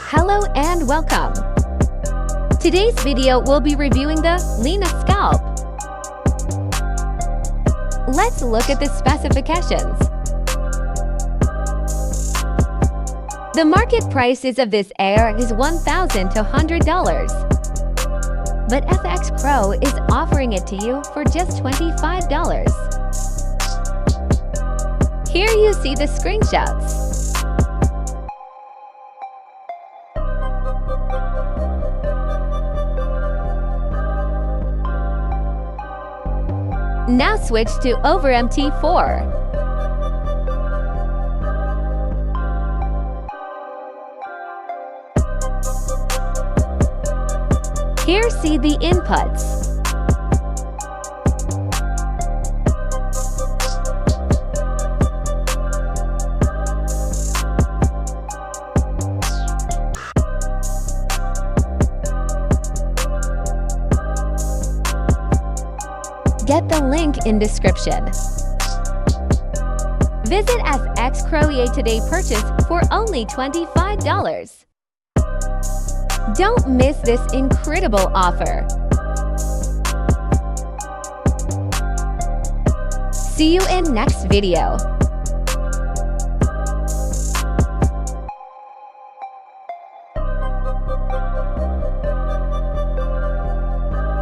Hello and welcome! Today's video will be reviewing the Lena Scalp. Let's look at the specifications. The market prices of this AIR is $1,000 to $100, but FX Pro is offering it to you for just $25. Here you see the screenshots. Now switch to over MT4. Here see the inputs. Get the link in description. Visit FX Pro EA today purchase for only $25. Don't miss this incredible offer. See you in next video.